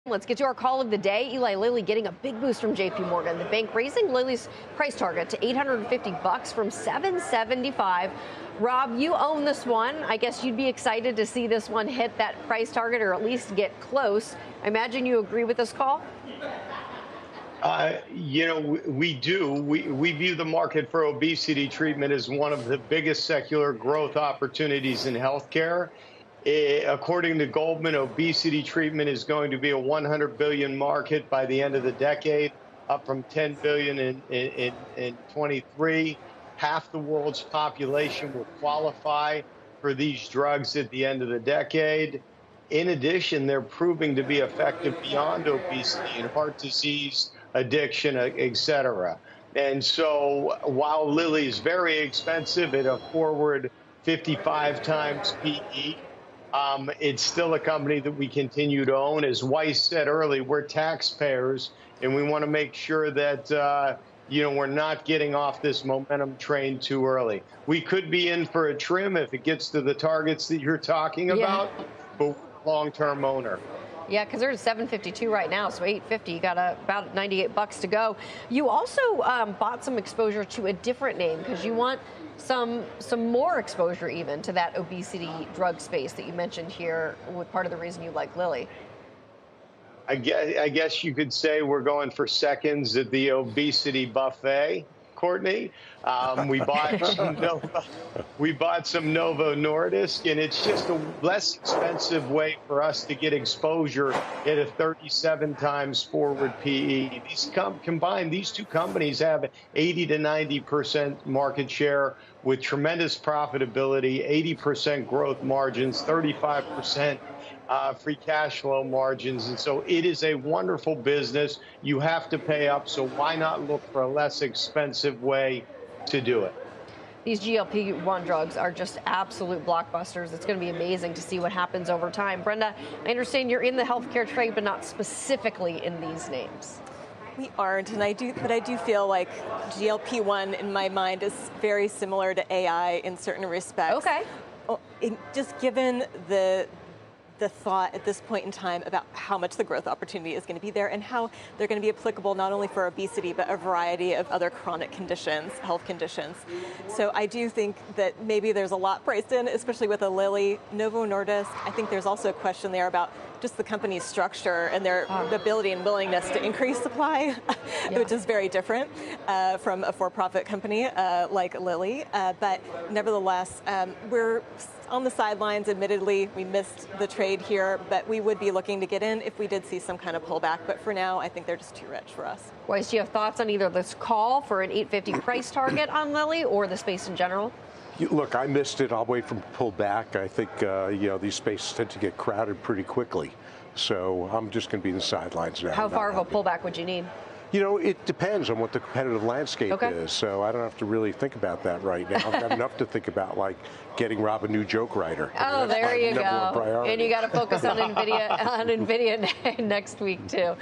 Let's get to our call of the day. Eli Lilly getting a big boost from JP Morgan. The bank raising Lilly's price target to $850 from $775. Rob, you own this one. I guess you'd be excited to see this one hit that price target or at least get close. I imagine you agree with this call? We do. We view the market for obesity treatment as one of the biggest secular growth opportunities in healthcare. According to Goldman, obesity treatment is going to be a $100 billion market by the end of the decade, up from $10 billion in 23. Half the world's population will qualify for these drugs at the end of the decade. In addition, they're proving to be effective beyond obesity and heart disease, addiction, et cetera. And so while Lilly is very expensive at a forward 55 times PE, it's still a company that we continue to own. As Weiss said earlier, we're taxpayers, and we want to make sure that, we're not getting off this momentum train too early. We could be in for a trim if it gets to the targets that you're talking about, but long-term owner. Yeah, because they're at $752 right now, so $850. You got about $98 to go. You also bought some exposure to a different name because you want some more exposure even to that obesity drug space that you mentioned here with part of the reason you like Lilly. I guess you could say we're going for seconds at the obesity buffet, Courtney. We bought some Novo Nordisk, and it's just a less expensive way for us to get exposure at a 37 times forward PE. Combined, these two companies have 80 to 90% market share with tremendous profitability, 80% growth margins, 35% free cash flow margins. And so it is a wonderful business. You have to pay up, so why not look for a less expensive way to do it? These GLP-1 drugs are just absolute blockbusters. It's going to be amazing to see what happens over time. Brenda, I understand you're in the healthcare trade, but not specifically in these names. We aren't, and I do feel like GLP-1 in my mind is very similar to AI in certain respects. Okay. Just given the thought at this point in time about how much the growth opportunity is going to be there and how they're going to be applicable not only for obesity, but a variety of other chronic conditions, health conditions. So I do think that maybe there's a lot priced in, especially with a Lilly. Novo Nordisk, I think there's also a question there about just the company's structure and their ability and willingness to increase supply, which is very different from a for-profit company like Lilly. But nevertheless, we're on the sidelines. Admittedly, we missed the trade here, but we would be looking to get in if we did see some kind of pullback. But for now, I think they're just too rich for us. Weiss, do you have thoughts on either this call for an $850 price target on Lilly or the space in general? Look, I missed it. I'll wait for them to pull back. I think, these spaces tend to get crowded pretty quickly. So I'm just going to be in the sidelines now. How far of a pullback would you need? It depends on what the competitive landscape is. So I don't have to really think about that right now. I've got enough to think about, like getting Rob a new joke writer. Oh, there you go. And you got to focus on NVIDIA next week, too.